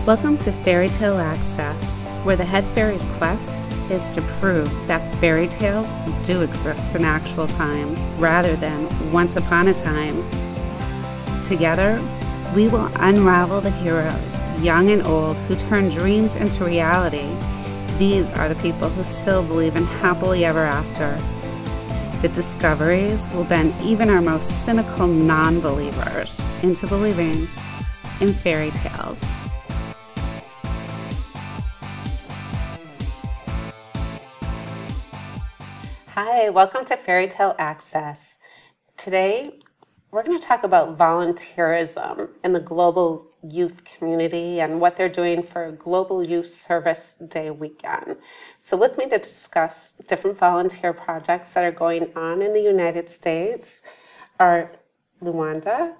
Welcome to Fairy Tale Access, where the head fairy's quest is to prove that fairy tales do exist in actual time, rather than once upon a time. Together, we will unravel the heroes, young and old, who turn dreams into reality. These are the people who still believe in happily ever after. The discoveries will bend even our most cynical non-believers into believing in fairy tales. Hi, welcome to Fairy Tale Access. Today, we're going to talk about volunteerism in the global youth community and what they're doing for Global Youth Service Day weekend. So with me to discuss different volunteer projects that are going on in the United States are Luanda,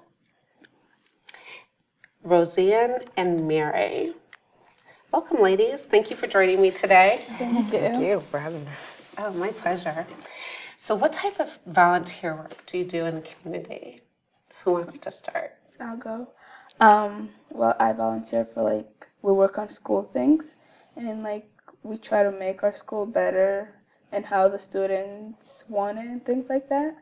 Roseanne, and Mary. Welcome, ladies. Thank you for joining me today. Thank you for having me. Oh, my pleasure. So what type of volunteer work do you do in the community? Who wants to start? I'll go. Well, I volunteer for we work on school things and we try to make our school better and how the students want it and things like that.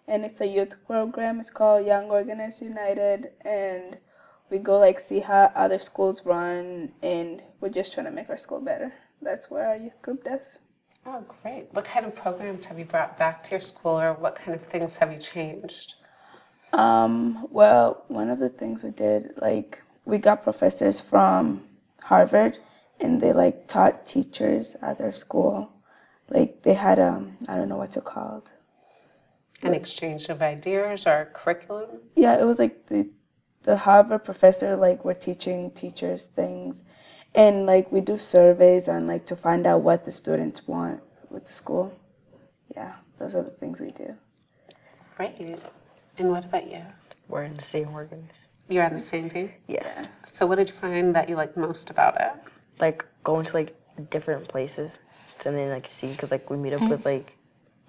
And it's a youth program. It's called Young Organized United, and we go see how other schools run, and we're just trying to make our school better. That's what our youth group does. Oh, great. What kind of programs have you brought back to your school, or what kind of things have you changed? Well, one of the things we did, we got professors from Harvard, and they taught teachers at their school. They had I don't know what's it called. An exchange of ideas or curriculum? Yeah, it was the Harvard professor were teaching teachers things. And we do surveys on to find out what the students want with the school. Yeah, those are the things we do. Great. And what about you? We're in the same organization. You're on the same team? Yes. Yeah. So what did you find that you liked most about it? Going to different places and then see, because we meet up with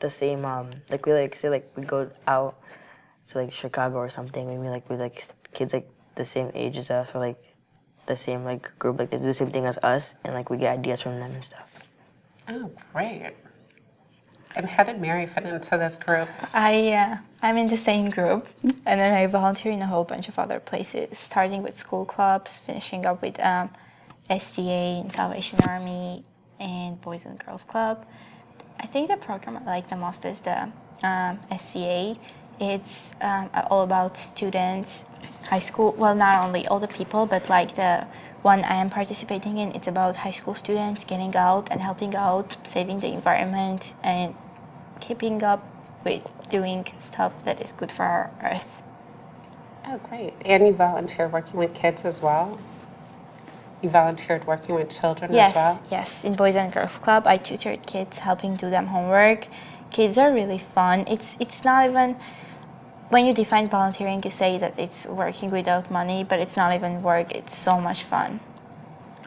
the same we go out to Chicago or something. We meet with kids the same age as us, or the same group, they do the same thing as us, and we get ideas from them and stuff. Oh, great. And how did Mary fit into this group? I'm in the same group, and then I volunteer in a whole bunch of other places, starting with school clubs, finishing up with SCA and Salvation Army and Boys and Girls Club. I think the program I like the most is the SCA. It's all about students, high school, well, not only all the people, but the one I am participating in, it's about high school students getting out and helping out, saving the environment, and keeping up with doing stuff that is good for our earth. Oh, great. And you volunteer working with kids as well? You volunteered working with children as well? Yes. In Boys and Girls Club, I tutored kids, helping do them homework. Kids are really fun. It's not even... When you define volunteering, you say that it's working without money, but it's not even work. It's so much fun.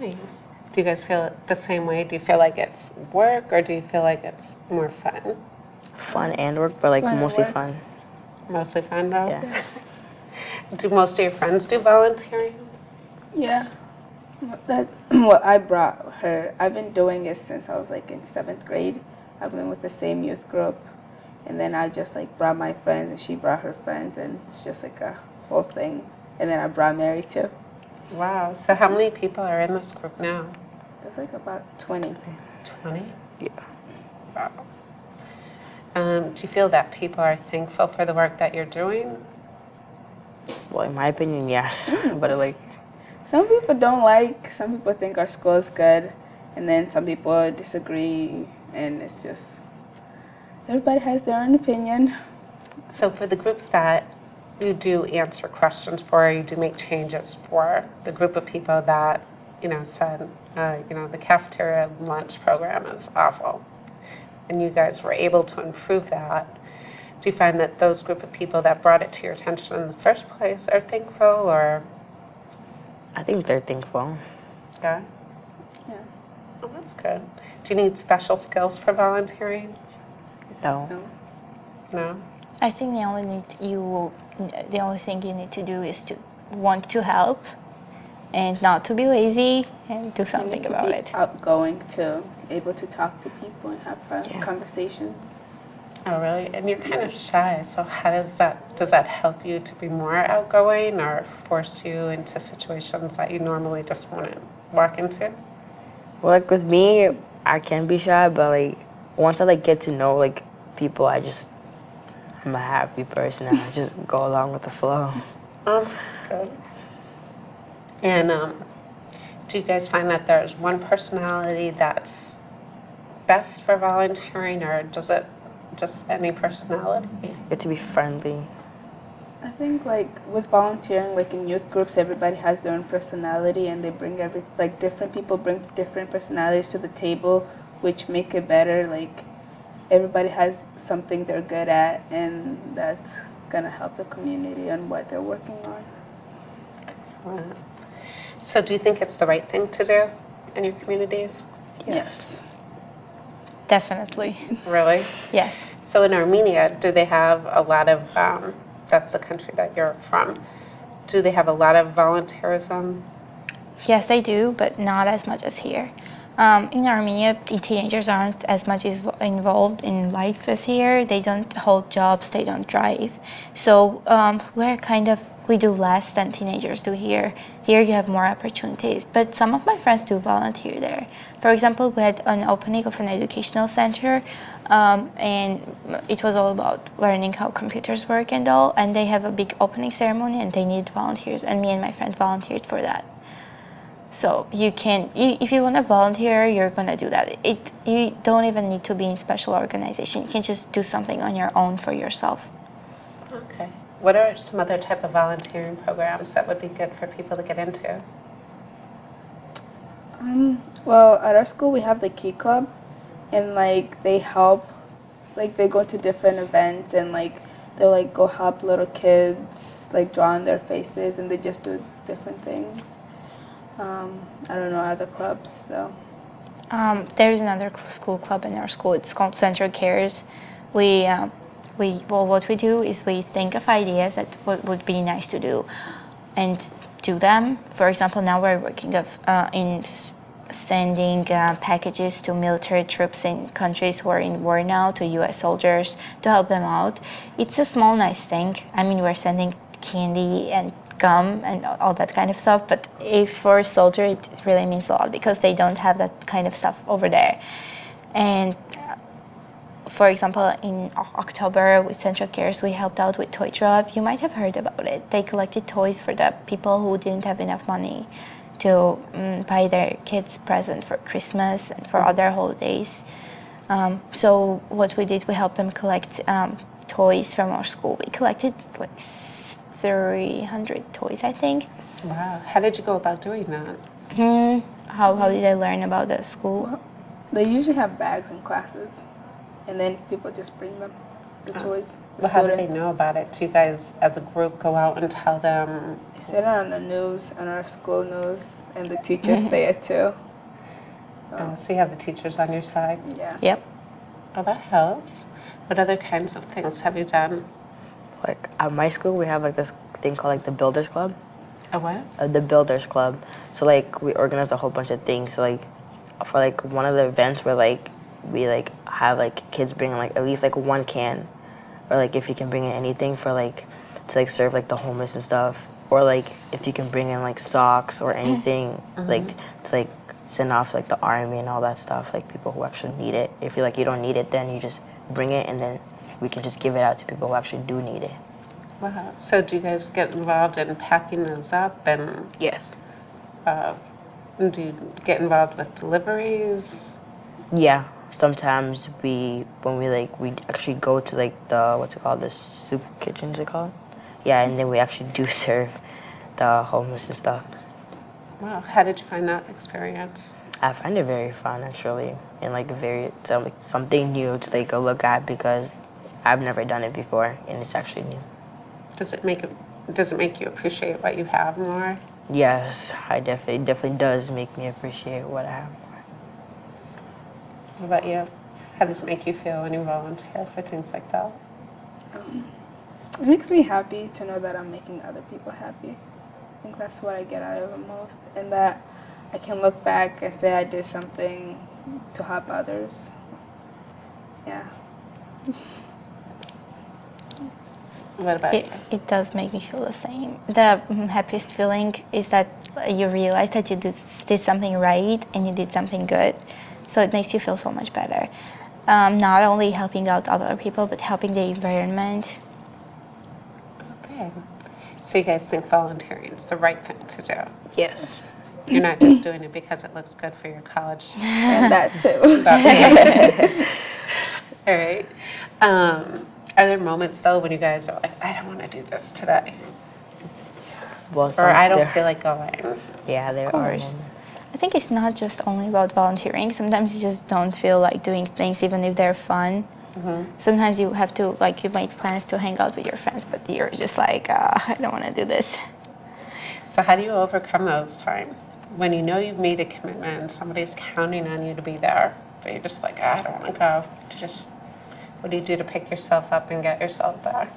Nice. Do you guys feel the same way? Do you feel like it's work, or do you feel like it's more fun? Fun and work, but mostly fun. Mostly fun, though? Yeah. Do most of your friends do volunteering? Yeah. That's what I brought her. I've been doing it since I was in 7th grade. I've been with the same youth group. And then I just brought my friends, and she brought her friends, and it's just a whole thing. And then I brought Mary too. Wow. So how many people are in this group now? There's about 20. 20? Yeah. Wow. Do you feel that people are thankful for the work that you're doing? Well, in my opinion, yes. But some people don't some people think our school is good, and then some people disagree, and it's just... Everybody has their own opinion. So for the groups that you do answer questions for, you do make changes for, the group of people that, said, the cafeteria lunch program is awful, and you guys were able to improve that, do you find that those group of people that brought it to your attention in the first place are thankful, or? I think they're thankful. Yeah? Yeah. Oh, that's good. Do you need special skills for volunteering? No. No? I think the only thing you need to do is to want to help, and not to be lazy and do You something need to about be it. outgoing too, able to talk to people and have fun conversations. Oh, really? And you're kind of shy, so how does that help you to be more outgoing or force you into situations that you normally just wouldn't walk into? Well, like with me, I can be shy, but like once I like get to know like people, I'm a happy person and I just go along with the flow. Oh, that's good. And do you guys find that there's one personality that's best for volunteering, or does it just any personality? Get to be friendly. I think like with volunteering, like in youth groups, everybody has their own personality, and they bring different people bring different personalities to the table, which make it better. Like everybody has something they're good at, and that's gonna help the community on what they're working on. Excellent. So do you think it's the right thing to do in your communities? Yes. Definitely. Really? Yes. So in Armenia, do they have a lot of, that's the country that you're from, do they have a lot of volunteerism? Yes, they do, but not as much as here. In Armenia, the teenagers aren't as much involved in life as here. They don't hold jobs, they don't drive. So we do less than teenagers do here. Here you have more opportunities, but some of my friends do volunteer there. For example, we had an opening of an educational center, and it was all about learning how computers work and all, and they have a big opening ceremony and they need volunteers, and me and my friend volunteered for that. So if you want to volunteer, you're going to do that. You don't even need to be in special organization. You can just do something on your own for yourself. Okay. What are some other type of volunteering programs that would be good for people to get into? Well, at our school we have the Key Club, and like they help, like they go to different events and like they'll like go help little kids like draw on their faces, and they just do different things. I don't know other clubs though. There's another school club in our school. It's called Center Cares. What we do is we think of ideas that would be nice to do, and do them. For example, now we're working in sending packages to military troops in countries who are in war now, to U.S. soldiers, to help them out. It's a small, nice thing. I mean, we're sending candy and gum and all that kind of stuff, but for a soldier, it really means a lot because they don't have that kind of stuff over there. And for example, in October with Central Cares, we helped out with Toy Drive. You might have heard about it. They collected toys for the people who didn't have enough money to buy their kids present for Christmas and for other holidays. So what we did, we helped them collect toys from our school. We collected like 300 toys, I think. Wow. How did you go about doing that? How did I learn about the school? Well, they usually have bags in classes, and then people just bring them, the toys. Well, how do they know about it? Do you guys, as a group, go out and tell them? They said it on the news, on our school news, and the teachers say it too. So you have the teachers on your side? Yeah. Yep. Oh, that helps. What other kinds of things have you done? Like at my school, we have like this thing called like the Builders Club. A what? The Builders Club. So like we organize a whole bunch of things. So like for like one of the events where like we like have like kids bring like at least like one can, or like if you can bring in anything for like to like serve like the homeless and stuff, or like if you can bring in like socks or anything like to like send off to, like the army and all that stuff, like people who actually need it. If you like you don't need it, then you just bring it and then we can just give it out to people who actually do need it. Wow. So do you guys get involved in packing those up, and Yes. do you get involved with deliveries? Yeah. Sometimes when we actually go to like the, what's it called, the soup kitchen, is it called? Yeah, and then we actually do serve the homeless and stuff. Wow. How did you find that experience? I find it very fun actually, and like something new to take a look at because I've never done it before, and it's actually new. Does it make you appreciate what you have more? Yes, it definitely does make me appreciate what I have. What about you? How does it make you feel when you volunteer for things like that? It makes me happy to know that I'm making other people happy, think that's what I get out of it most, and that I can look back and say I did something to help others. Yeah. What about you? It does make me feel the same. The happiest feeling is that you realize that you did something right and you did something good. So it makes you feel so much better. Not only helping out other people, but helping the environment. Okay. So you guys think volunteering is the right thing to do? Yes. You're not just doing it because it looks good for your college. And that too. All right. Are there moments though when you guys are like, I don't want to do this today, Well, or I don't there- feel like going? Yeah, there are course. moments. I think it's not just only about volunteering. Sometimes you just don't feel like doing things even if they're fun. Sometimes you have to, like, you make plans to hang out with your friends, but you're just like, I don't want to do this. So how do you overcome those times when you know you've made a commitment and somebody's counting on you to be there, but you're just like, I don't want to go? What do you do to pick yourself up and get yourself there?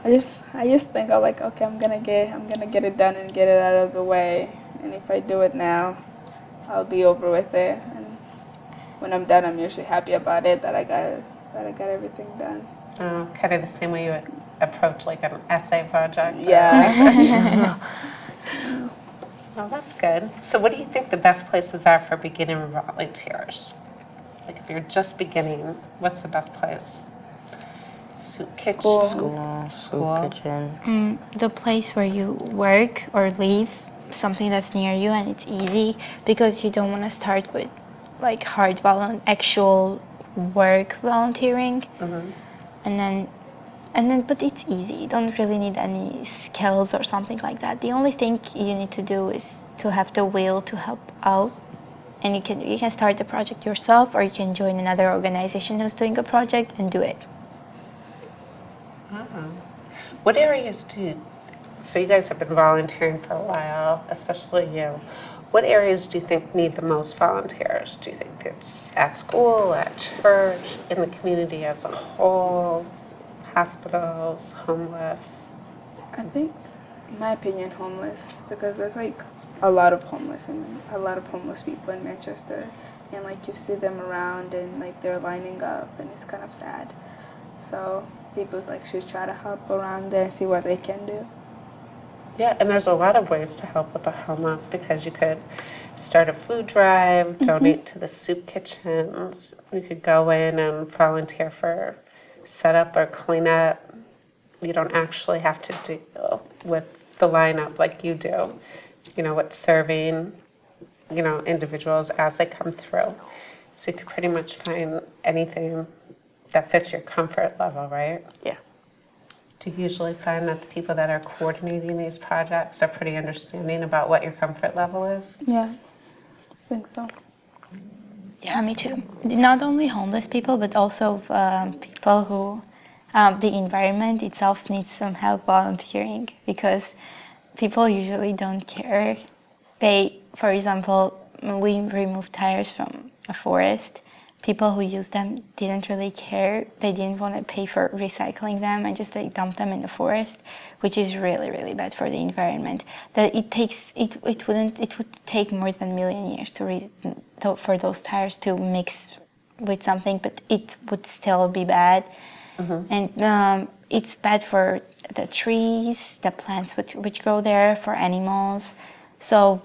I just think I'm like, okay, I'm gonna get it done and get it out of the way. And if I do it now, I'll be over with it. And when I'm done, I'm usually happy about it that I got everything done. Kind of the same way you would approach like an essay project. Yeah. Well, that's good. So what do you think the best places are for beginner volunteers? Like if you're just beginning, what's the best place? School. School, kitchen. The place where you work or live, something that's near you and it's easy, because you don't want to start with like hard actual work volunteering, and then but it's easy. You don't really need any skills or something like that. The only thing you need to do is to have the will to help out, and you can start the project yourself, or you can join another organization who's doing a project and do it. What areas so you guys have been volunteering for a while, especially you. What areas do you think need the most volunteers? Do you think it's at school, at church, in the community as a whole, hospitals, homeless? I think, in my opinion, homeless, because there's like a lot of homeless people in Manchester, and like you see them around and like they're lining up, and it's kind of sad. So people like should try to help around there and see what they can do. Yeah, and there's a lot of ways to help with the homeless, because you could start a food drive, donate to the soup kitchens. You could go in and volunteer for setup or cleanup. You don't actually have to deal with the lineup like you do, with serving, individuals as they come through. So you could pretty much find anything that fits your comfort level, right? Yeah. Do you usually find that the people that are coordinating these projects are pretty understanding about what your comfort level is? Yeah, I think so. Yeah, me too. Not only homeless people, but also people who, the environment itself needs some help volunteering, because people usually don't care. For example, we removed tires from a forest. People who use them didn't really care. They didn't want to pay for recycling them and just dump them in the forest, which is really, really bad for the environment. That it would take more than a million years for those tires to mix with something, but it would still be bad. And it's bad for the trees, the plants which grow there, for animals. So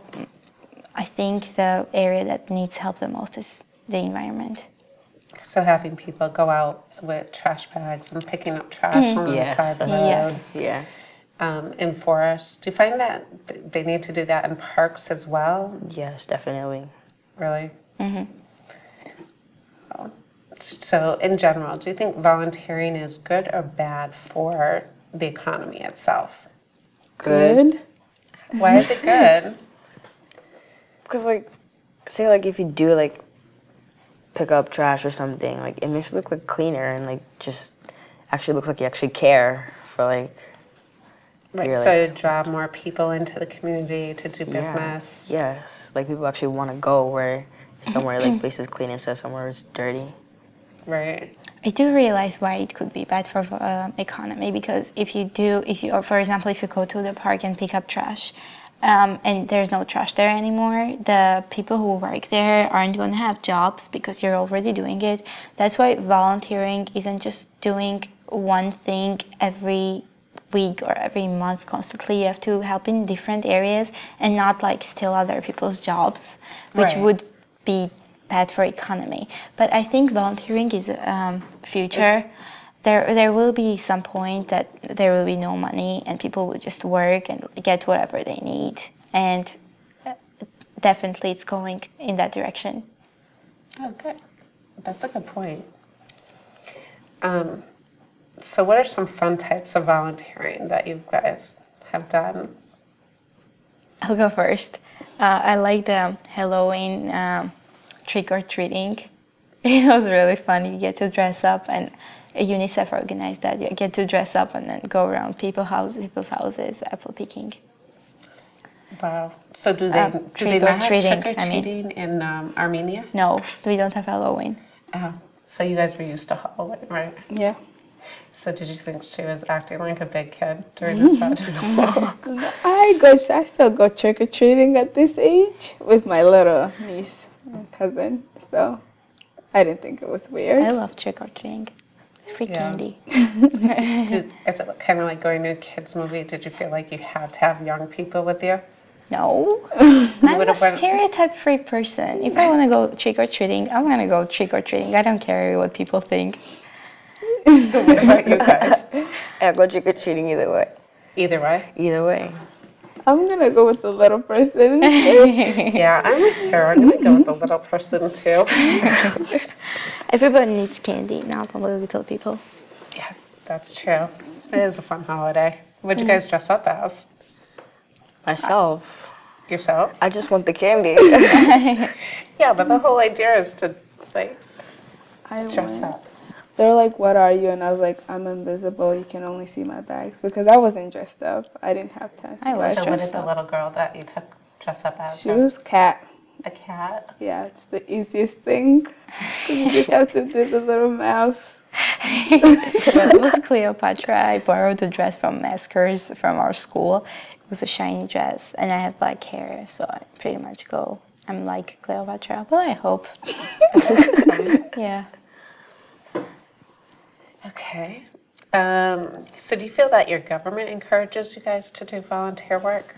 I think the area that needs help the most is the environment. So having people go out with trash bags and picking up trash on the side of the roads. Yeah. In forests. Do you find that they need to do that in parks as well? Yes, definitely. Really? So in general, do you think volunteering is good or bad for the economy itself? Good. Why is it good? Because say if you do pick up trash or something, it makes it look cleaner and just actually looks like you actually care for Right, your, so draw more people into the community to do business. Yes, people actually want to go where somewhere places clean instead of somewhere it's dirty. Right. I do realize why it could be bad for economy, because if you, for example, if you go to the park and pick up trash, and there's no trash there anymore, the people who work there aren't going to have jobs because you're already doing it. That's why volunteering isn't just doing one thing every week or every month constantly. You have to help in different areas and not like steal other people's jobs, which Right. would be bad for economy. But I think volunteering is future. There will be some point that there will be no money and people will just work and get whatever they need. And definitely it's going in that direction. Oh, good. That's a good point. So what are some fun types of volunteering that you guys have done? I'll go first. I like the Halloween trick-or-treating. It was really fun. You get to dress up, and UNICEF organized that. You get to dress up and then go around people's houses, apple picking. Wow. So do they not have trick-or-treating, trick-or-treating in Armenia? No, we don't have Halloween. Oh, so you guys were used to Halloween, right? Yeah. So did you think she was acting like a big kid during this vaginal? I still go trick or treating at this age with my little niece and cousin. So I didn't think it was weird. I love trick-or-treating. Free Yeah. candy. Is it kind of like going to a kids' movie? Did you feel like you had to have young people with you? No, I'm would've a went- stereotype-free person. If I want to go trick-or-treating, I'm going to go trick-or-treating. I don't care what people think. What about you guys? I go trick or treating either way. Either way? Either way. I'm gonna go with the little person. Yeah, I'm with her. I'm going to go with the little person, too. Everybody needs candy, not only little people. Yes, that's true. It is a fun holiday. What'd you guys dress up as? Myself. Yourself? I just want the candy. Yeah, but the whole idea is to, like, I dress went. up. They were like, "What are you?" And I was like, "I'm invisible. You can only see my bags," because I wasn't dressed up. I didn't have time. I was So what dressed did the up. little girl that you took dress up as? She was cat. A cat? Yeah, it's the easiest thing. You just have to do the little mouse. Well, it was Cleopatra. I borrowed the dress from Maskers from our school. It was a shiny dress, and I have black hair, so I pretty much go. I'm like Cleopatra. Well, I hope. Yeah. Okay. So do you feel that your government encourages you guys to do volunteer work?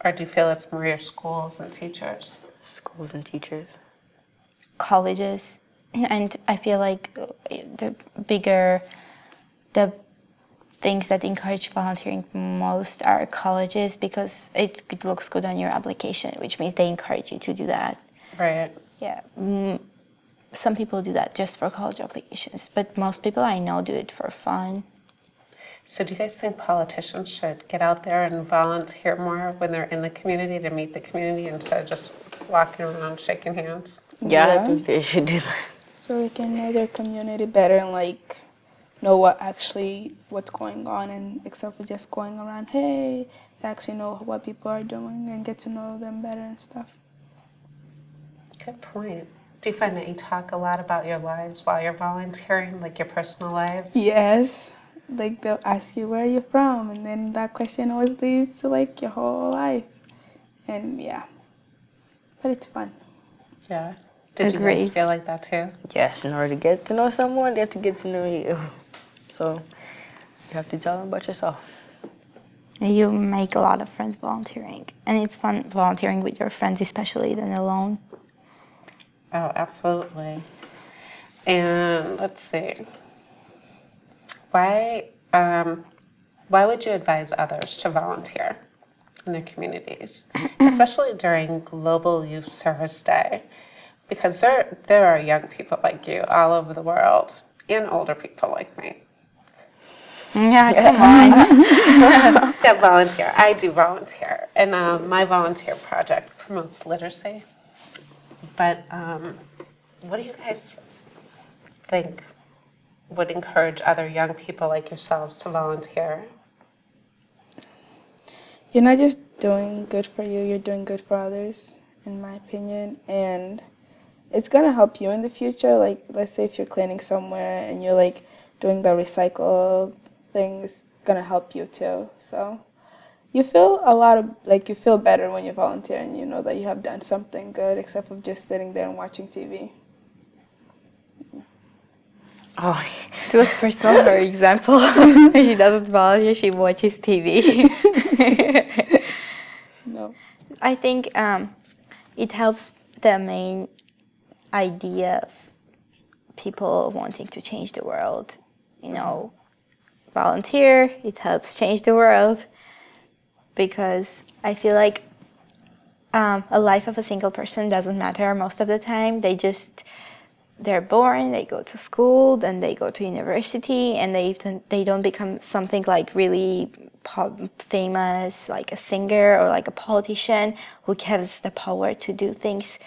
Or do you feel it's more your schools and teachers? Schools and teachers. Colleges, and I feel like the things that encourage volunteering most are colleges, because it looks good on your application, which means they encourage you to do that. Right. Yeah. Some people do that just for college applications, but most people I know do it for fun. So do you guys think politicians should get out there and volunteer more when they're in the community to meet the community instead of just walking around shaking hands? Yeah, Yeah. I think they should do that. So they can know their community better and like know what's going on, and except for just going around, hey, they actually know what people are doing and get to know them better and stuff. Good point. Do you find that you talk a lot about your lives while you're volunteering, like your personal lives? Yes. Like they'll ask you, where are you from? And then that question always leads to like your whole life. And yeah. But it's fun. Yeah. Did you Agreed. guys feel like that too? Yes, in order to get to know someone, they have to get to know you. So you have to tell them about yourself. You make a lot of friends volunteering, and it's fun volunteering with your friends, especially than alone. Oh, absolutely. And let's see. Why would you advise others to volunteer in their communities, especially during Global Youth Service Day? Because there are young people like you all over the world, and older people like me Yeah, come on. that volunteer. I do volunteer, and my volunteer project promotes literacy. But what do you guys think would encourage other young people like yourselves to volunteer? You're not just doing good for you, you're doing good for others, in my opinion. And it's gonna help you in the future. Like, let's say if you're cleaning somewhere and you're like doing the recycle thing, it's gonna help you too. So you feel you feel better when you volunteer and you know that you have done something good, except for just sitting there and watching TV. Oh, It was personal, her example. When she doesn't volunteer, she watches TV. No. I think it helps the main idea of people wanting to change the world. You know, volunteer, it helps change the world, because I feel like a life of a single person doesn't matter most of the time. They're born, they go to school, then they go to university, and they don't become something like really famous, like a singer or like a politician who has the power to do things.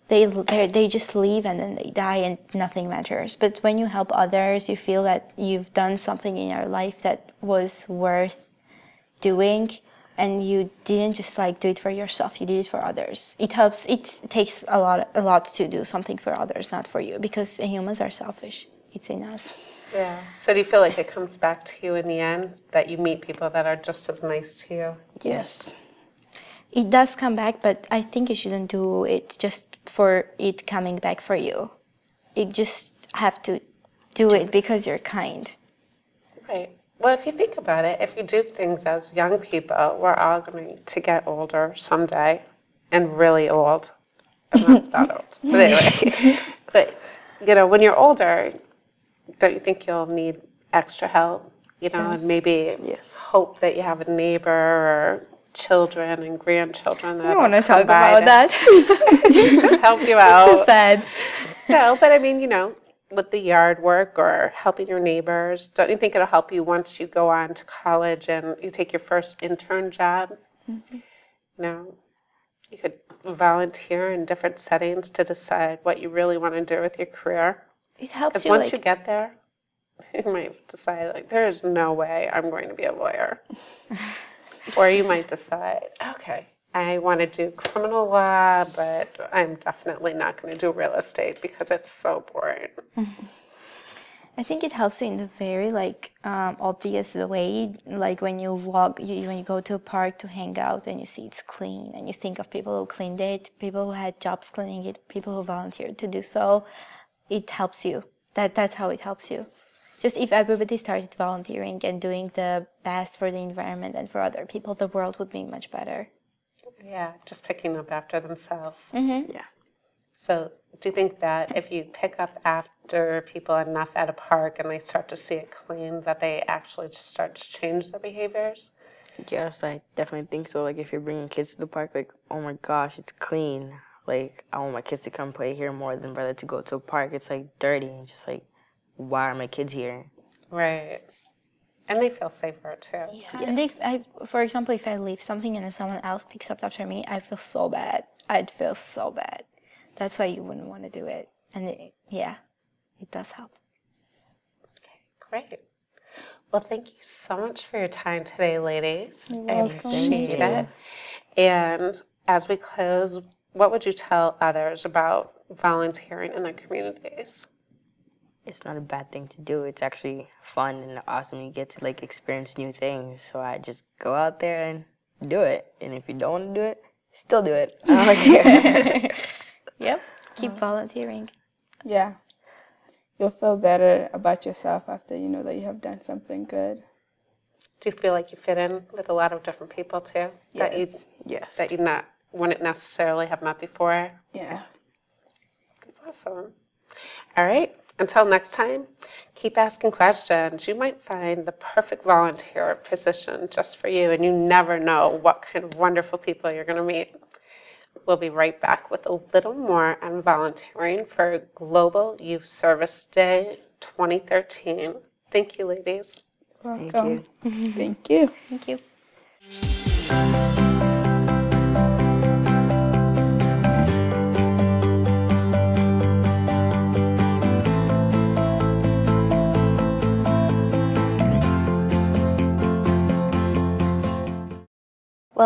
They just leave and then they die and nothing matters. But when you help others, you feel that you've done something in your life that was worth doing, and you didn't just like do it for yourself, you did it for others. It helps. It takes a lot to do something for others, not for you, because humans are selfish. It's in us. Yeah. So do you feel like it comes back to you in the end, that you meet people that are just as nice to you? Yes. It does come back, but I think you shouldn't do it just for it coming back for you. You just have to do it because you're kind. Right. Well, if you think about it, if you do things as young people, we're all going to get older someday, and really old. I'm not that old, but anyway. But, you know, when you're older, don't you think you'll need extra help? You know, and maybe hope that you have a neighbor or children and grandchildren that I don't want to talk about that. help you out. Sad. No, but I mean, you know, with the yard work or helping your neighbors, don't you think it'll help you once you go on to college and you take your first intern job? Mm-hmm. You know, you could volunteer in different settings to decide what you really want to do with your career. It helps Because you. once you get there, you might decide, like, there is no way I'm going to be a lawyer. Or you might decide, okay, I want to do criminal law, but I'm definitely not going to do real estate because it's so boring. I think it helps you in the very obvious way, like when you walk, when you go to a park to hang out and you see it's clean, and you think of people who cleaned it, people who had jobs cleaning it, people who volunteered to do so. It helps you. That's how it helps you. Just if everybody started volunteering and doing the best for the environment and for other people, the world would be much better. Yeah, just picking up after themselves. Mm-hmm. Yeah. So do you think that if you pick up after people enough at a park and they start to see it clean, that they actually just start to change their behaviors? Yes, I definitely think so. Like, if you're bringing kids to the park, like, oh my gosh, it's clean. Like, I want my kids to come play here more than rather to go to a park. It's, like, dirty and just, like, why are my kids here? Right. And they feel safer, too. Yeah. Yes. And for example, if I leave something and someone else picks up after me, I feel so bad. I'd feel so bad. That's why you wouldn't want to do it. And it does help. Okay, great. Well, thank you so much for your time today, ladies. You're I welcome. appreciate it. And as we close, what would you tell others about volunteering in their communities? It's not a bad thing to do. It's actually fun and awesome. You get to, like, experience new things. So I just go out there and do it. And if you don't want to do it, still do it. I don't care. Yep. Keep volunteering. Yeah. You'll feel better about yourself after you know that you have done something good. Do you feel like you fit in with a lot of different people, too? Yes. Yes. That you wouldn't necessarily have met before? Yeah. That's awesome. All right. Until next time, keep asking questions. You might find the perfect volunteer position just for you, and you never know what kind of wonderful people you're going to meet. We'll be right back with a little more on volunteering for Global Youth Service Day 2013. Thank you, ladies. Welcome. Thank you. Thank you. Thank you.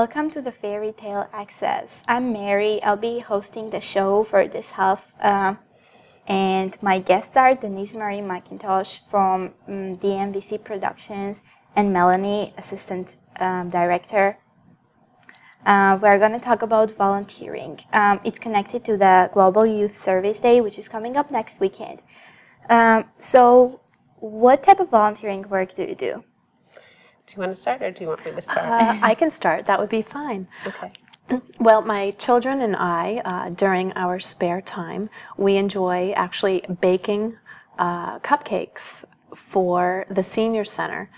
Welcome to the Fairy Tale Access. I'm Mary. I'll be hosting the show for this half. And my guests are Denise Marie McIntosh from DMVC Productions and Melanie, Assistant Director. We're going to talk about volunteering. It's connected to the Global Youth Service Day, which is coming up next weekend. So what type of volunteering work do you do? Do you want to start or do you want me to start? I can start. That would be fine. Okay. Well, my children and I, during our spare time, we enjoy actually baking cupcakes for the senior center.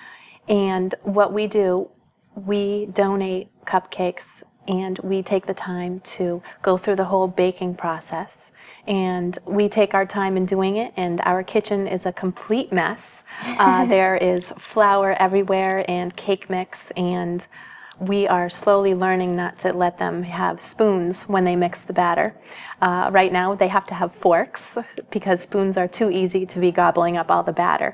And what we do, we donate cupcakes and we take the time to go through the whole baking process. And we take our time in doing it, and our kitchen is a complete mess. There is flour everywhere and cake mix, and we are slowly learning not to let them have spoons when they mix the batter. Right now they have to have forks because spoons are too easy to be gobbling up all the batter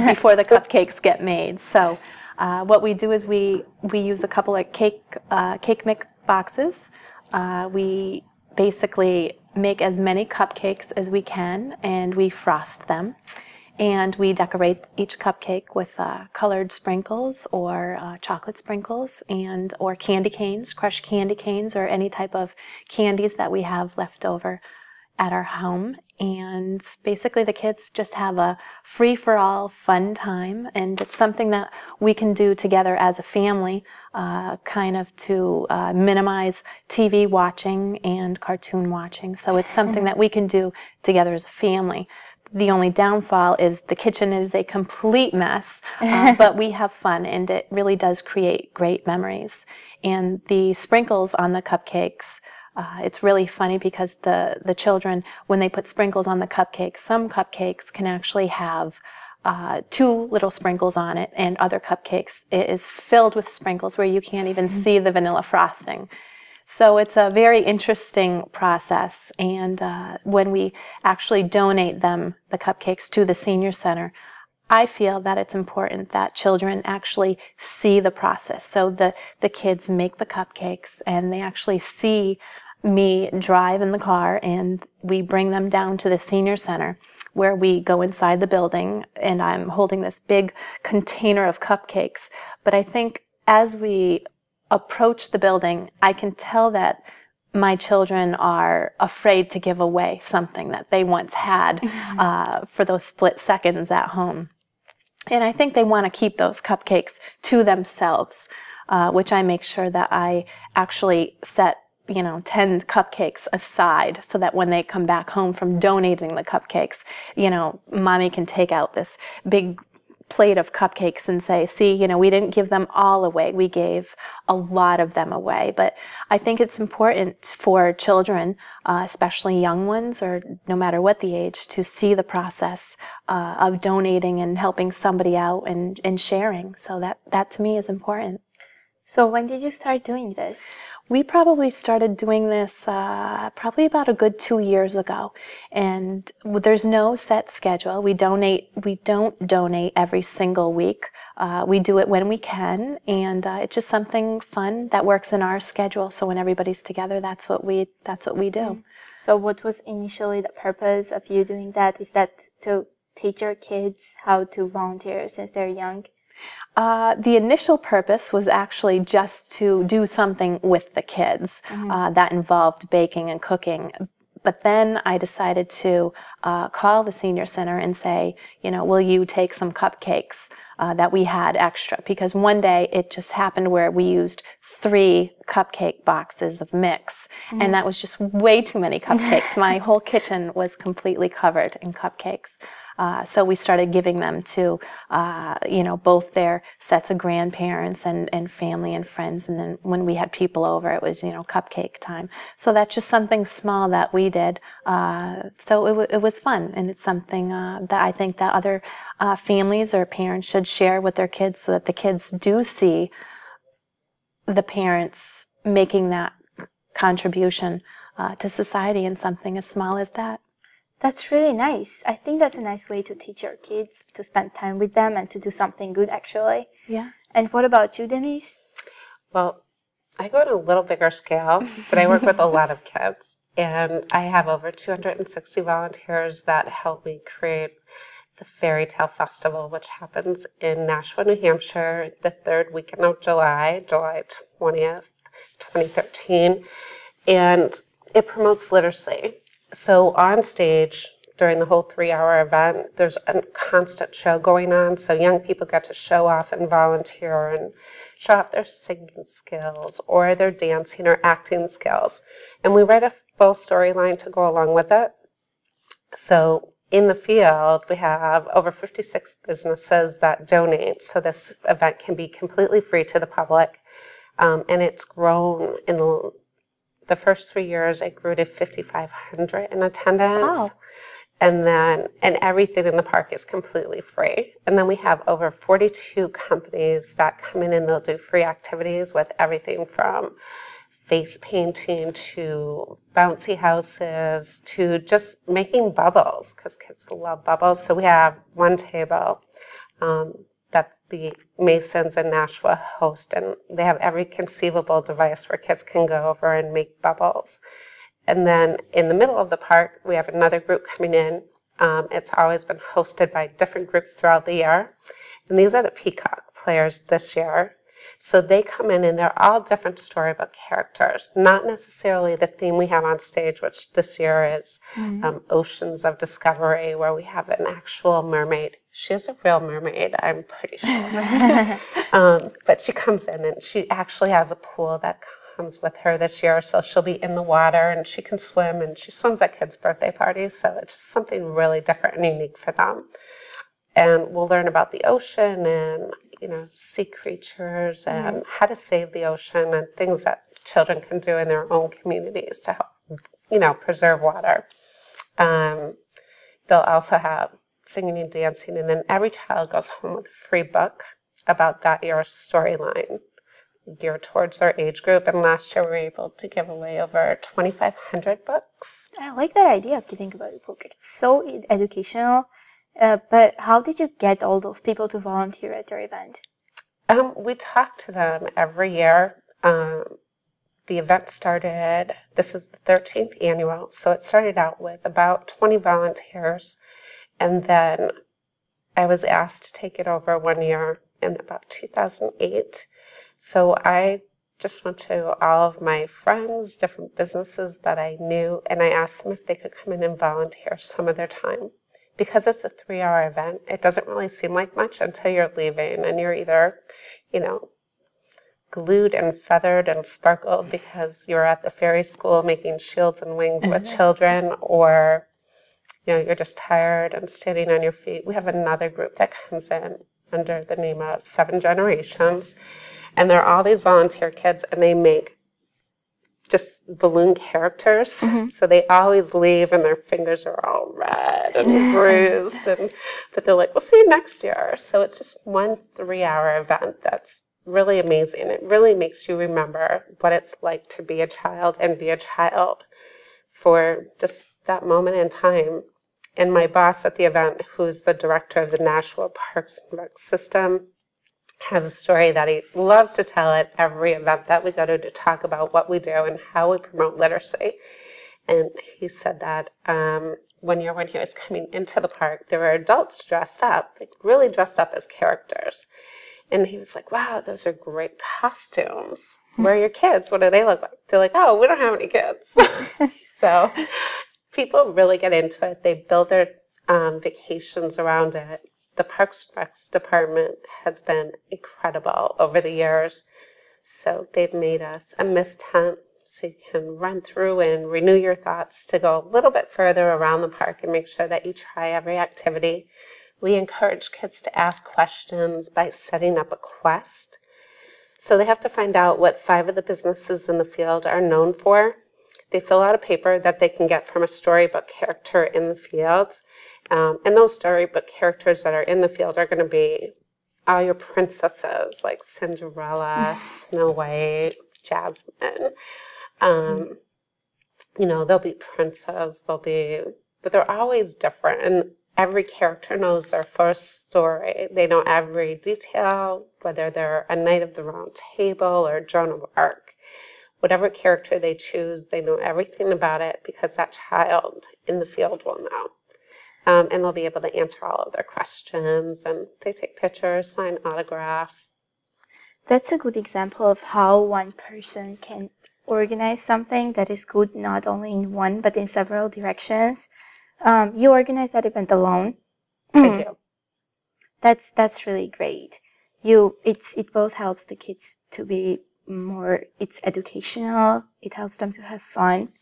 before the cupcakes get made. So what we do is we use a couple of cake mix boxes. We basically make as many cupcakes as we can, and we frost them. And we decorate each cupcake with colored sprinkles or chocolate sprinkles or candy canes, crushed candy canes, or any type of candies that we have left over at our home. And basically the kids just have a free-for-all fun time, and it's something that we can do together as a family, kind of to minimize TV watching and cartoon watching. So it's something that we can do together as a family. The only downfall is the kitchen is a complete mess, but we have fun, and it really does create great memories. And the sprinkles on the cupcakes, it's really funny because the children, when they put sprinkles on the cupcakes, some cupcakes can actually have 2 little sprinkles on it, and other cupcakes, it is filled with sprinkles where you can't even see the vanilla frosting. So it's a very interesting process, and when we actually donate them, the cupcakes, to the senior center, I feel that it's important that children actually see the process. So the kids make the cupcakes, and they actually see me drive in the car, and we bring them down to the senior center, where we go inside the building, and I'm holding this big container of cupcakes. But I think as we approach the building, I can tell that my children are afraid to give away something that they once had for those split seconds at home. And I think they want to keep those cupcakes to themselves, which I make sure that I actually set 10 cupcakes aside so that when they come back home from donating the cupcakes, mommy can take out this big plate of cupcakes and say, see, we didn't give them all away. We gave a lot of them away. But I think it's important for children, especially young ones, or no matter what the age, to see the process of donating and helping somebody out and sharing. So that to me is important. So when did you start doing this? We probably started doing this probably about a good 2 years ago, and there's no set schedule. We don't donate every single week. We do it when we can, and it's just something fun that works in our schedule. So when everybody's together, that's what we do. So what was initially the purpose of you doing that? Is that to teach your kids how to volunteer since they're young? The initial purpose was actually just to do something with the kids that involved baking and cooking. But then I decided to call the senior center and say, will you take some cupcakes that we had extra? Because one day it just happened where we used 3 cupcake boxes of mix, and that was just way too many cupcakes. My whole kitchen was completely covered in cupcakes. So we started giving them to, both their sets of grandparents and family and friends. And then when we had people over, it was, cupcake time. So that's just something small that we did. So it was fun. And it's something that I think that other families or parents should share with their kids, so that the kids do see the parents making that contribution to society in something as small as that. That's really nice. I think that's a nice way to teach your kids, to spend time with them and to do something good, actually. Yeah. And what about you, Denise? Well, I go on a little bigger scale, but I work with a lot of kids. And I have over 260 volunteers that help me create the Fairy Tale Festival, which happens in Nashua, New Hampshire, the third weekend of July, July 20th, 2013. And it promotes literacy. So on stage, during the whole 3-hour event, there's a constant show going on. So young people get to show off and volunteer and show off their singing skills or their dancing or acting skills. And we write a full storyline to go along with it. So in the field, we have over 56 businesses that donate. So this event can be completely free to the public. And it's grown in the first 3 years, it grew to 5,500 in attendance. Wow. And everything in the park is completely free. And then we have over 42 companies that come in and they'll do free activities with everything from face painting to bouncy houses to just making bubbles, because kids love bubbles. So we have one table that the Masons in Nashua host, and they have every conceivable device where kids can go over and make bubbles. And then in the middle of the park, we have another group coming in. It's always been hosted by different groups throughout the year. And these are the Peacock players this year. So they come in and they're all different storybook characters, not necessarily the theme we have on stage, which this year is Oceans of Discovery, where we have an actual mermaid. She is a real mermaid, I'm pretty sure. But she comes in and she actually has a pool that comes with her this year, so she'll be in the water and she can swim, and she swims at kids' birthday parties, so it's just something really different and unique for them. And we'll learn about the ocean and, sea creatures and how to save the ocean and things that children can do in their own communities to help, preserve water. They'll also have singing and dancing, and then every child goes home with a free book about that year's storyline, geared towards their age group. And last year we were able to give away over 2,500 books. I like that idea of think about the book. It's so educational. But how did you get all those people to volunteer at your event? We talk to them every year. The event started, this is the 13th annual, so it started out with about 20 volunteers. And then I was asked to take it over one year in about 2008. So I just went to all of my friends, different businesses that I knew, and I asked them if they could come in and volunteer some of their time. Because it's a 3-hour event, it doesn't really seem like much until you're leaving and you're either, glued and feathered and sparkled because you're at the fairy school making shields and wings with children, or, you're just tired and standing on your feet. We have another group that comes in under the name of 7 Generations. And they're all these volunteer kids, and they make just balloon characters. So they always leave, and their fingers are all red and bruised. But they're like, we'll see you next year. So it's just one 3-hour event that's really amazing. It really makes you remember what it's like to be a child and be a child for just that moment in time. And my boss at the event, who's the director of the Nashua Parks and Rec System, has a story that he loves to tell at every event that we go to talk about what we do and how we promote literacy. And he said that one year when he was coming into the park, there were adults dressed up, like really dressed up as characters. And he was like, wow, those are great costumes. Where are your kids? What do they look like? They're like, oh, we don't have any kids. So people really get into it. They build their vacations around it. The Parks and Recs department has been incredible over the years. So they've made us a mist tent so you can run through and renew your thoughts to go a little bit further around the park and make sure that you try every activity. We encourage kids to ask questions by setting up a quest. So they have to find out what 5 of the businesses in the field are known for. They fill out a paper that they can get from a storybook character in the field. And those storybook characters that are in the field are going to be all your princesses, like Cinderella, Snow White, Jasmine. There'll be princes, but they're always different. And every character knows their first story. They know every detail, whether they're a Knight of the Round Table or Joan of Arc. whatever character they choose, they know everything about it because that child in the field will know. And they'll be able to answer all of their questions, and they take pictures, sign autographs. That's a good example of how one person can organize something that is good not only in one but in several directions. You organize that event alone. I do. That's really great. It both helps the kids to be more, it's educational, it helps them to have fun.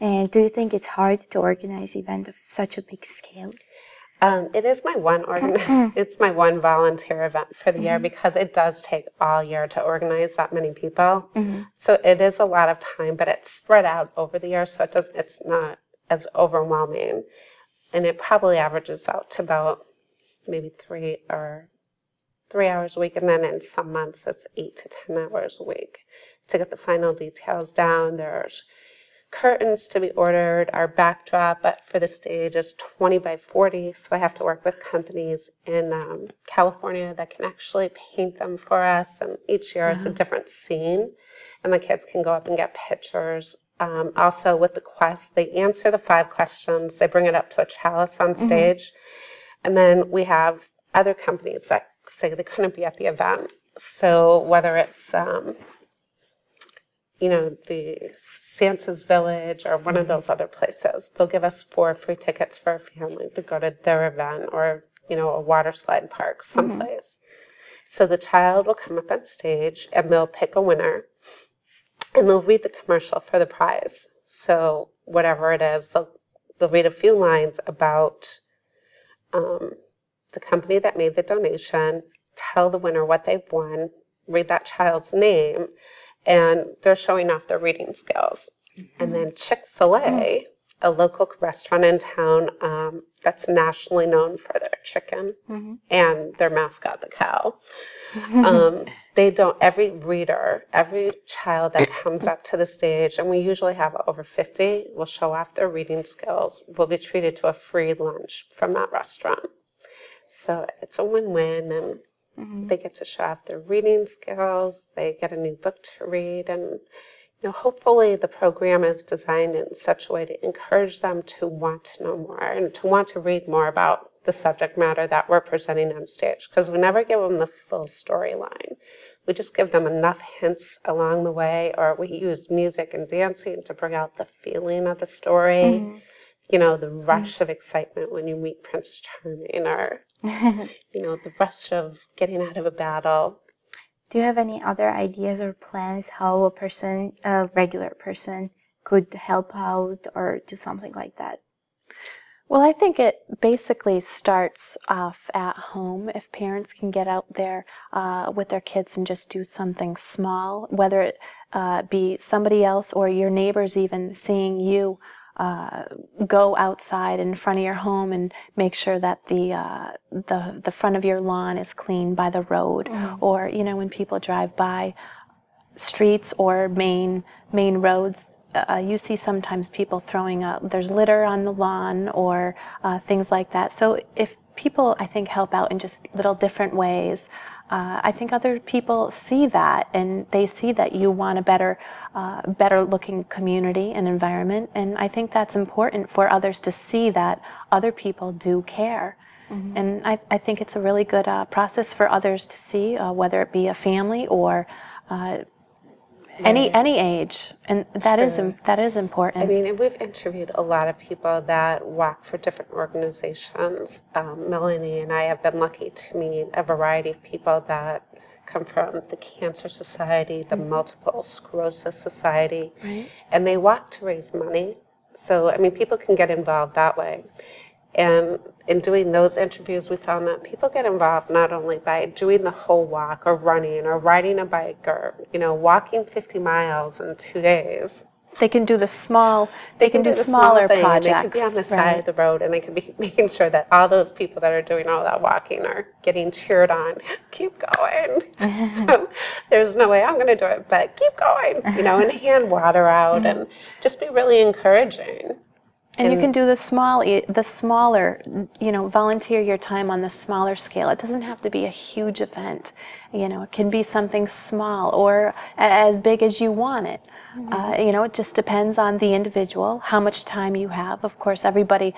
And do you think it's hard to organize event of such a big scale? It is my one it's my one volunteer event for the year because it does take all year to organize that many people. So it is a lot of time, but it's spread out over the year, so it's not as overwhelming. And it probably averages out to about maybe 3 hours a week, and then in some months it's 8 to 10 hours a week to get the final details down. There's curtains to be ordered. Our backdrop for the stage is 20 by 40, so I have to work with companies in California that can actually paint them for us, and each year it's a different scene, and the kids can go up and get pictures. Also with the quest, they answer the 5 questions, they bring it up to a chalice on stage, and then we have other companies that say they couldn't be at the event. So whether it's the Santa's Village or one of those other places, they'll give us 4 free tickets for a family to go to their event, or a water slide park someplace. So the child will come up on stage and they'll pick a winner, and they'll read the commercial for the prize. So whatever it is, they'll read a few lines about the company that made the donation, tell the winner what they've won, read that child's name, and they're showing off their reading skills. And then Chick-fil-A, a local restaurant in town that's nationally known for their chicken and their mascot, the cow. Every child that comes up to the stage, and we usually have over 50, will show off their reading skills, will be treated to a free lunch from that restaurant. So it's a win-win, and they get to show off their reading skills, they get a new book to read, and hopefully the program is designed in such a way to encourage them to want to know more and to want to read more about the subject matter that we're presenting on stage, because we never give them the full storyline. We just give them enough hints along the way, or we use music and dancing to bring out the feeling of the story. The rush of excitement when you meet Prince Charming, or, the rush of getting out of a battle. Do you have any other ideas or plans how a regular person, could help out or do something like that? Well, I think it basically starts off at home. If parents can get out there with their kids and just do something small, whether it be somebody else or your neighbors even seeing you go outside in front of your home and make sure that the front of your lawn is clean by the road, or when people drive by streets or main roads, you see sometimes people throwing there's litter on the lawn or things like that. So if people, I think, help out in just little different ways, I think other people see that, and they see that you want a better looking community and environment, and I think that's important for others to see that other people do care. And I think it's a really good process for others to see, whether it be a family or any age, and that is important. I mean, and we've interviewed a lot of people that walk for different organizations. Melanie and I have been lucky to meet a variety of people that come from the Cancer Society, the Multiple Sclerosis Society, and they walk to raise money. So, I mean, people can get involved that way. And in doing those interviews, we found that people get involved not only by doing the whole walk or running or riding a bike or, walking 50 miles in 2 days. They can do the smaller projects. They could be on the side of the road, and they could be making sure that all those people that are doing all that walking are getting cheered on. Keep going. There's no way I'm going to do it, but keep going. And hand water out and just be really encouraging. And you can do the smaller, volunteer your time on the smaller scale. It doesn't have to be a huge event. You know, it can be something small or as big as you want it. You know, it just depends on the individual, how much time you have. Of course, everybody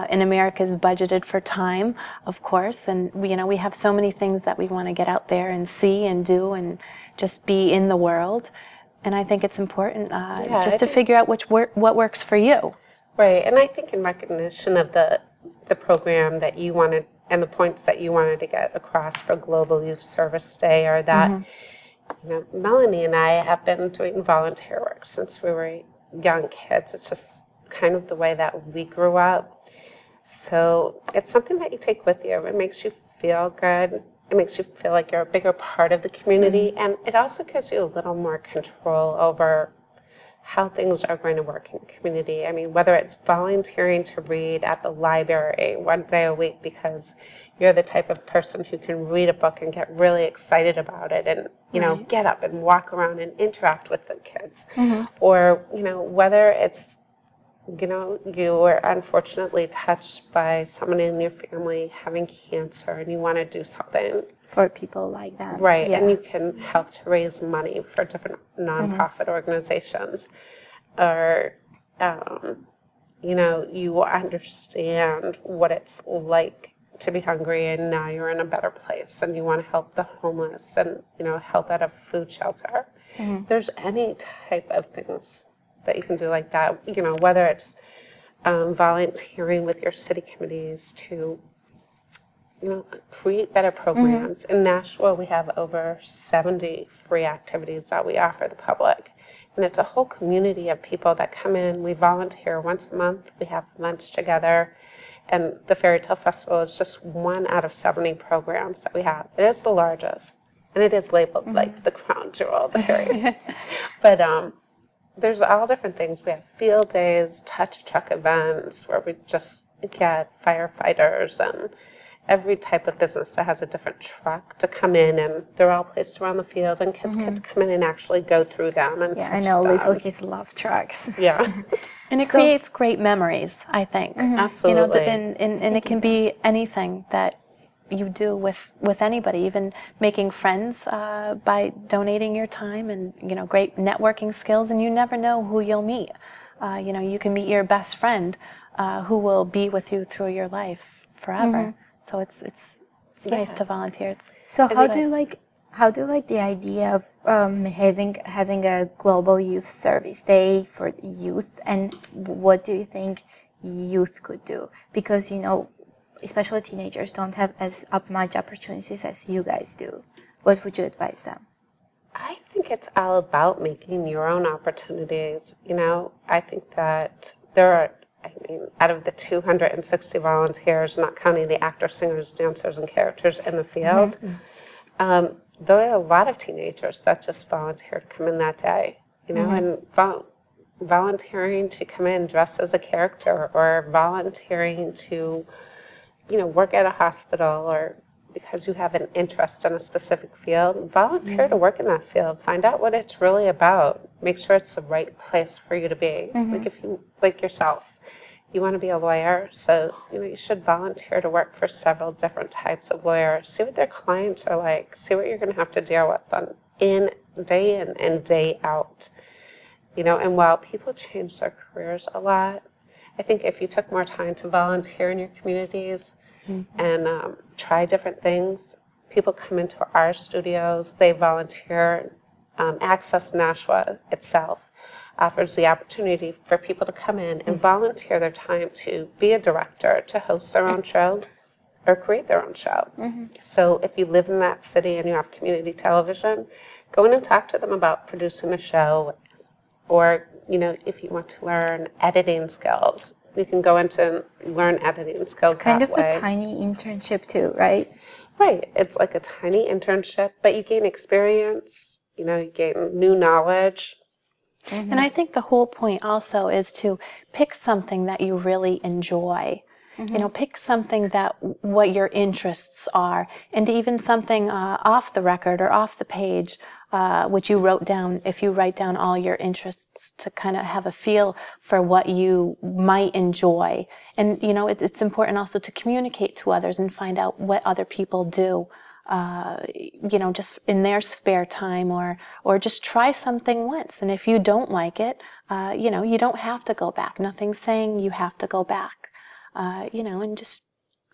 in America is budgeted for time, of course, and you know, we have so many things that we want to get out there and see and do and just be in the world. And I think it's important just to figure out what works for you. Right, and I think in recognition of the program that you wanted and the points that you wanted to get across for Global Youth Service Day are that, you know, Melanie and I have been doing volunteer work since we were young kids. It's just kind of the way that we grew up. So it's something that you take with you. It makes you feel good. It makes you feel like you're a bigger part of the community, and it also gives you a little more control over how things are going to work in the community. I mean, whether it's volunteering to read at the library 1 day a week because you're the type of person who can read a book and get really excited about it and, you know, get up and walk around and interact with the kids. Or, you know, whether it's, you know, you were unfortunately touched by someone in your family having cancer and you want to do something for people like that. Right, Yeah. and you can help to raise money for different nonprofit organizations. Or, you know, you understand what it's like to be hungry and now you're in a better place and you want to help the homeless and, you know, help at a food shelter. There's any type of things that you can do like that, you know, whether it's volunteering with your city committees to, you know, create better programs. In Nashua, we have over 70 free activities that we offer the public. And it's a whole community of people that come in. We volunteer once a month. We have lunch together. And the Fairy Tale Festival is just one out of 70 programs that we have. It is the largest. And it is labeled like the crown jewel of the fairy. But there's all different things. We have field days, touch truck events where we just get firefighters and every type of business that has a different truck to come in, and they're all placed around the field, and kids get to come in and actually go through them and Yeah, I touch know them. little kids love trucks. Yeah, And it creates great memories, I think. absolutely. You know, and it can be anything that you do with anybody, even making friends by donating your time and, you know, great networking skills, and you never know who you'll meet. You know, you can meet your best friend who will be with you through your life forever. So it's nice to volunteer. So how do you like the idea of having a global youth service day for youth, and what do you think youth could do? Because, you know, especially teenagers don't have as much opportunities as you guys do. What would you advise them? I think it's all about making your own opportunities. You know, I think that there are, I mean, out of the 260 volunteers, not counting the actors, singers, dancers, and characters in the field, there are a lot of teenagers that just volunteer to come in that day, you know, and volunteering to come in dressed as a character, or volunteering to, you know, work at a hospital, or because you have an interest in a specific field, volunteer to work in that field. Find out what it's really about. Make sure it's the right place for you to be. Like if you, like yourself, you want to be a lawyer, so, you know, you should volunteer to work for several different types of lawyers. See what their clients are like. See what you're going to have to deal with on in and day out. You know, and while people change their careers a lot, I think if you took more time to volunteer in your communities and try different things, people come into our studios, they volunteer. Access Nashua itself offers the opportunity for people to come in and volunteer their time to be a director, to host their own show, or create their own show. So if you live in that city and you have community television, go in and talk to them about producing a show. Or, you know, if you want to learn editing skills, you can go into learn editing skills It's kind that of way. a tiny internship too, right? Right. It's like a tiny internship, but you gain experience, you know, you gain new knowledge. And I think the whole point also is to pick something that you really enjoy. You know, pick something that what your interests are, and even something off the record or off the page, which you wrote down. If you write down all your interests, to kind of have a feel for what you might enjoy. And, you know, it's important also to communicate to others and find out what other people do. just in their spare time, or just try something once. And if you don't like it, you don't have to go back. Nothing's saying you have to go back. And just,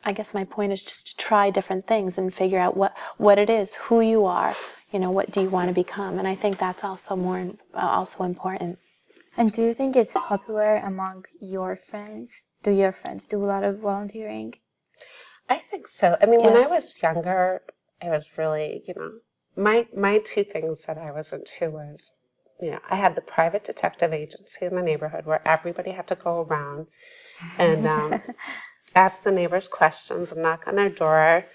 I guess my point is just to try different things and figure out what it is, who you are, what do you want to become. And I think that's also also important. And do you think it's popular among your friends? Do your friends do a lot of volunteering? I think so. I mean, when I Yes. was younger, I was really, my two things that I was into was, I had the private detective agency in the neighborhood where everybody had to go around and ask the neighbors questions and knock on their door.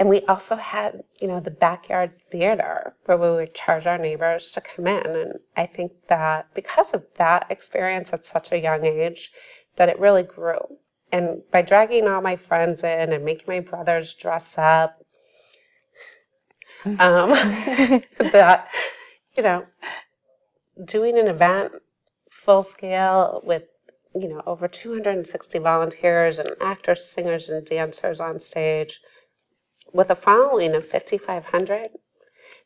And we also had, the backyard theater where we would charge our neighbors to come in. And I think that because of that experience at such a young age, that it really grew. And by dragging all my friends in and making my brothers dress up, that, doing an event full scale with, over 260 volunteers and actors, singers, and dancers on stage, with a following of 5,500,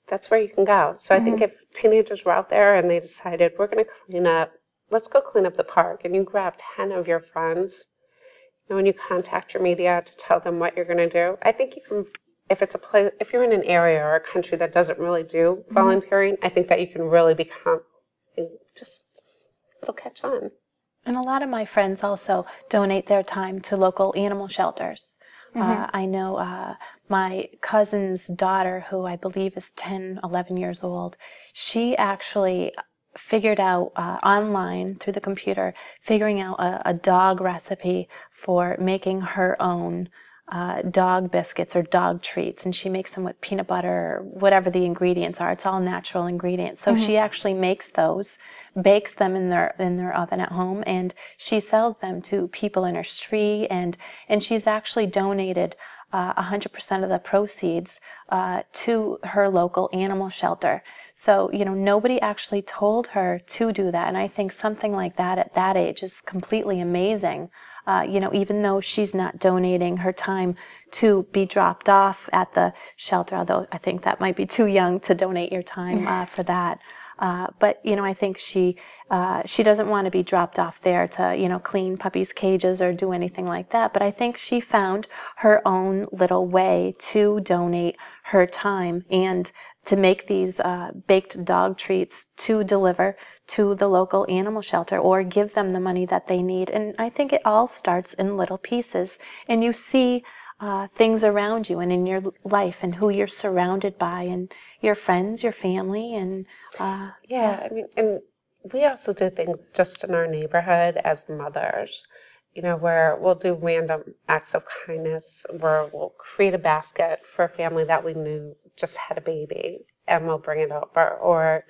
that's where you can go. So I think if teenagers were out there and they decided, we're going to let's go clean up the park, and you grab 10 of your friends, when you contact your media to tell them what you're going to do, I think you can, if you're in an area or a country that doesn't really do volunteering, I think that you can really become, it'll catch on. And a lot of my friends also donate their time to local animal shelters. I know my cousin's daughter, who I believe is 10, 11 years old, she actually figured out online through the computer, figuring out a dog recipe for making her own dog biscuits or dog treats, and she makes them with peanut butter or whatever the ingredients are. It's all natural ingredients. So she actually makes those, bakes them in their oven at home, and she sells them to people in her street, and she's actually donated 100% of the proceeds to her local animal shelter. So, nobody actually told her to do that, and I think something like that at that age is completely amazing. Even though she's not donating her time to be dropped off at the shelter, although I think that might be too young to donate your time for that. But I think she doesn't want to be dropped off there to, clean puppies' cages or do anything like that. But I think she found her own little way to donate her time and to make these baked dog treats to deliver to the local animal shelter or give them the money that they need. And I think it all starts in little pieces. And you see things around you and in your life and who you're surrounded by and your friends, your family, and I mean, and we also do things just in our neighborhood as mothers, where we'll do random acts of kindness, where we'll create a basket for a family that we knew just had a baby and we'll bring it over. Or,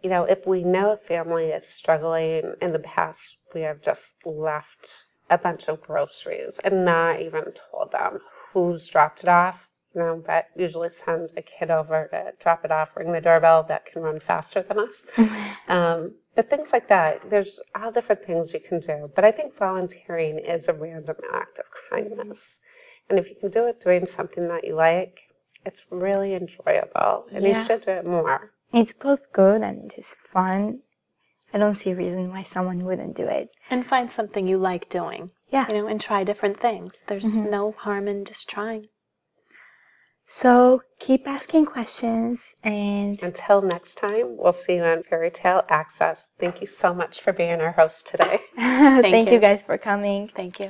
if we know a family is struggling, in the past we have just left a bunch of groceries and not even told them who's dropped it off, but usually send a kid over to drop it off, ring the doorbell, that can run faster than us. But things like that, there's all different things you can do. But I think volunteering is a random act of kindness. And if you can do it doing something that you like, it's really enjoyable. And you should do it more. It's both good and it is fun. I don't see a reason why someone wouldn't do it. And find something you like doing. Yeah. And try different things. There's no harm in just trying. So keep asking questions, and until next time, we'll see you on Fairy Tale Access. Thank you so much for being our host today. Thank you guys for coming. Thank you.